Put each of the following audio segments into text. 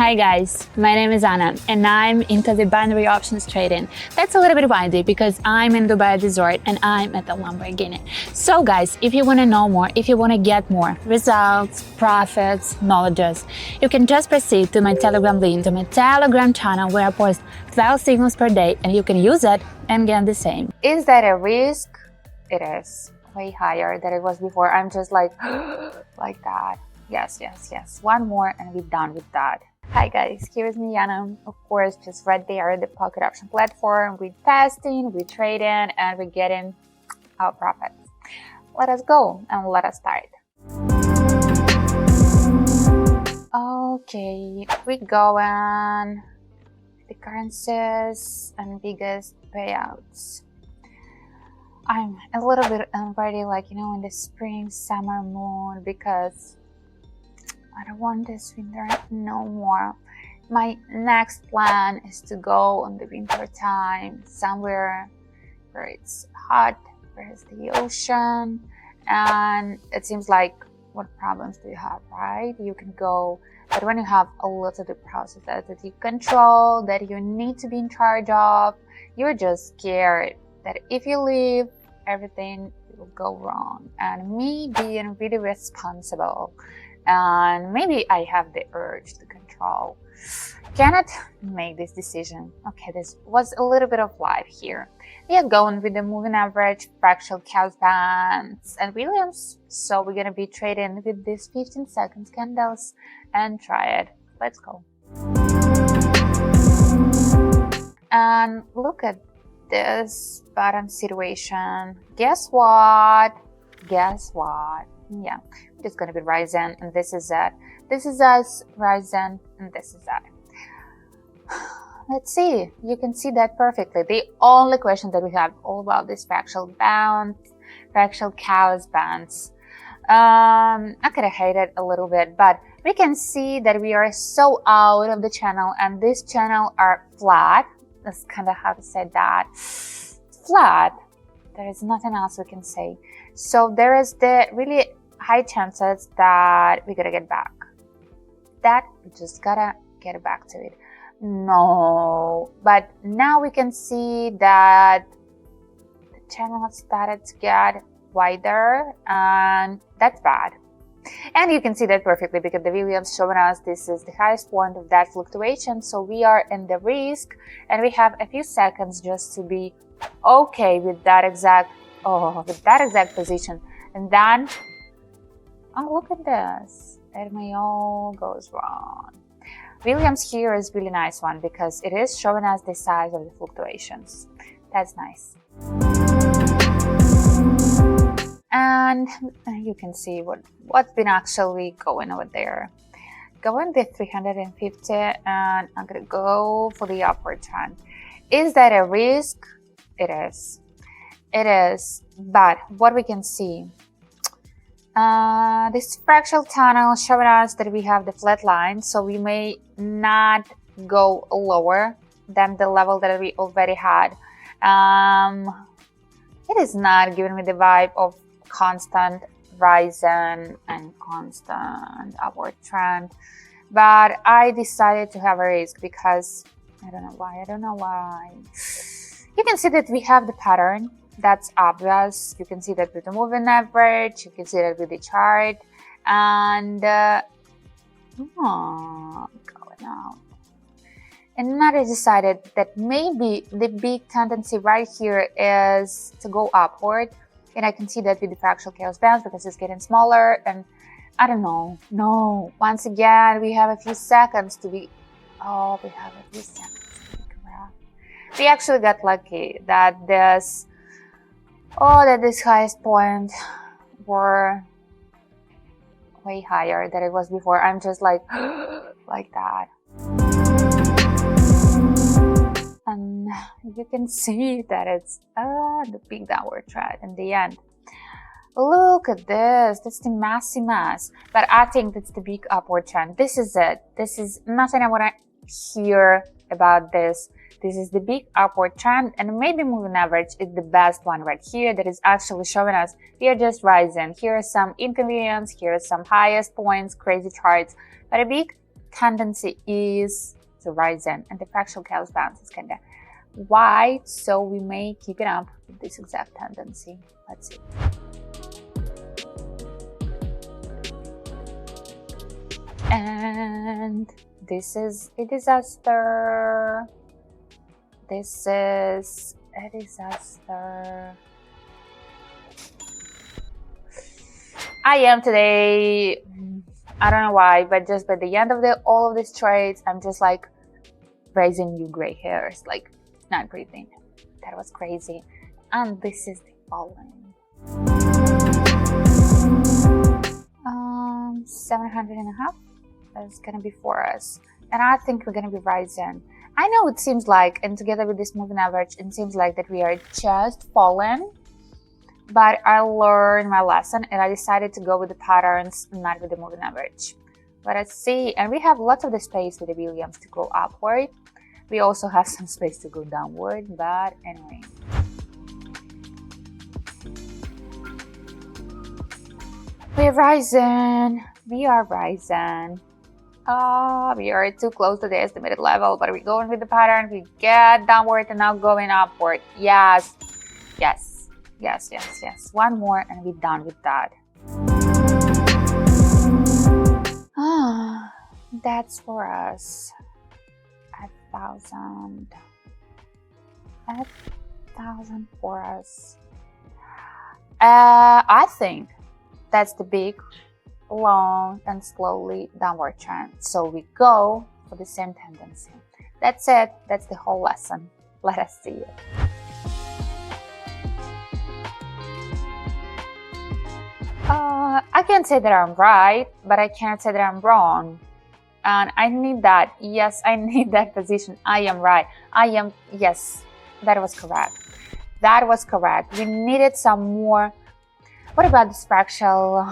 Hi guys, my name is Anna and I'm into the binary options trading. That's a little bit windy because I'm in Dubai Resort and I'm at the Lamborghini. So guys, if you want to know more, if you want to get more results, profits, knowledges, you can just proceed to my Telegram link, to my Telegram channel where I post 12 signals per day and you can use it and get the same. Is that a risk? It is way higher than it was before. I'm just like that. Yes. One more and we're done with that. Hi guys, here's me, Anna. Of course, just right there, the pocket option platform. We're testing, we're trading, and we're getting our profits. Let us go and let us start. Okay, we're going the currencies and biggest payouts. I'm a little bit already in the spring, summer mood because I don't want this winter no more. My next plan is to go on the winter time somewhere where it's hot, where it's the ocean, and it seems like what problems do you have, right? You can go, but when you have a lot of the processes that you control, that you need to be in charge of, you're just scared that if you leave, everything will go wrong. And me being really responsible, and maybe I have the urge to control, cannot make this decision. Okay, this was a little bit of life here. We are going with the moving average, fractional chaos bands, and Williams. So we're gonna be trading with these 15-second candles and try it. Let's go. And look at this bottom situation. Guess what? Yeah, it's gonna be rising, and this is it. This is us rising, and this is that. Let's see. You can see that perfectly. The only question that we have all about this fractional bounce, fractional chaos bands. I could have hated a little bit, but we can see that we are so out of the channel, and this channel are flat. That's kind of how to say that. Flat. There is nothing else we can say. So there is the really high chances that we gotta get back. That we just gotta get back to it. No, but now we can see that the channel has started to get wider, and that's bad. And you can see that perfectly because the Williams showing us this is the highest point of that fluctuation. So we are in the risk, and we have a few seconds just to be okay with that exact position. And then, oh, look at this. It may all goes wrong. Williams here is really nice one because it is showing us the size of the fluctuations. That's nice. And you can see what's been actually going over there. Going with 350, and I'm gonna go for the upward trend. Is that a risk? It is. It is. But what we can see, this fractional tunnel showing us that we have the flat line, so we may not go lower than the level that we already had. It is not giving me the vibe of constant rising and constant upward trend, but I decided to have a risk because I don't know why. You can see that we have the pattern. That's obvious. You can see that with the moving average, you can see that with the chart, and going out. And I decided that maybe the big tendency right here is to go upward, and I can see that with the fractional chaos bands because it's getting smaller, and I don't know. No, once again, we have a few seconds to be. Oh, we have a few seconds to be correct. We actually got lucky that this highest point were way higher than it was before. I'm just like that. And you can see that it's the big downward trend in the end. Look at this. That's the massive mass. But I think that's the big upward trend. This is it. This is nothing I want to hear about this. This is the big upward trend, and maybe moving average is the best one right here that is actually showing us we are just rising. Here are some inconvenience, here are some highest points, crazy charts, but a big tendency is to rise in, and the fractal chaos bounce is kind of wide, so we may keep it up with this exact tendency. Let's see. And this is a disaster. This is a disaster. I am today, I don't know why, but just by the end of all of these trades, I'm just like raising new gray hairs, like not breathing. That was crazy. And this is the following. 700.5. That's gonna be for us, and I think we're gonna be rising. I know it seems like, and together with this moving average, it seems like that we are just falling, but I learned my lesson and I decided to go with the patterns, not with the moving average. Let us see. And we have lots of the space with the Williams to go upward. We also have some space to go downward, but anyway. We're rising. We are rising. We are too close to the estimated level, but we're going with the pattern. We get downward and now going upward. Yes, yes, yes, yes, yes. One more and we're done with that. That's for us. 1,000. 1,000 for us. I think that's the big, long and slowly downward trend. So we go for the same tendency. That's it. That's the whole lesson. Let us see it. I can't say that I'm right, but I can't say that I'm wrong. And I need that. Yes, I need that position. I am right. I am. Yes, that was correct. That was correct. We needed some more. What about this fractal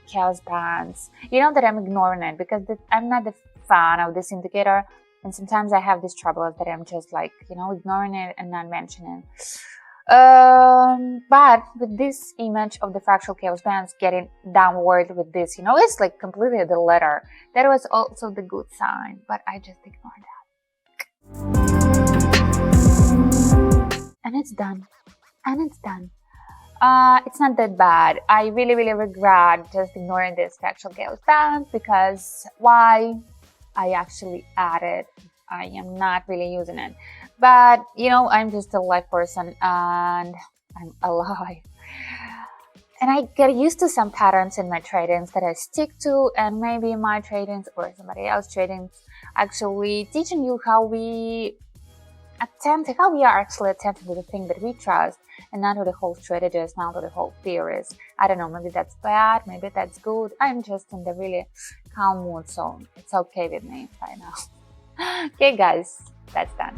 chaos bands? You know that I'm ignoring it because I'm not a fan of this indicator, and sometimes I have this trouble that I'm just like, ignoring it and not mentioning. But with this image of the fractal chaos bands getting downward with this, it's like completely the letter. That was also the good sign, but I just ignored that. And it's done. And it's done. It's not that bad. I really, really regret just ignoring this fractal chaos band because why? I actually added. I am not really using it. But, I'm just a live person and I'm alive. And I get used to some patterns in my tradings that I stick to, and maybe my tradings or somebody else's tradings actually teaching you how we are actually attentive to the thing that we trust and not to the whole strategies, not to the whole theories. I don't know, maybe that's bad, maybe that's good. I'm just in the really calm mood, so it's okay with me right now. Okay, guys, that's done.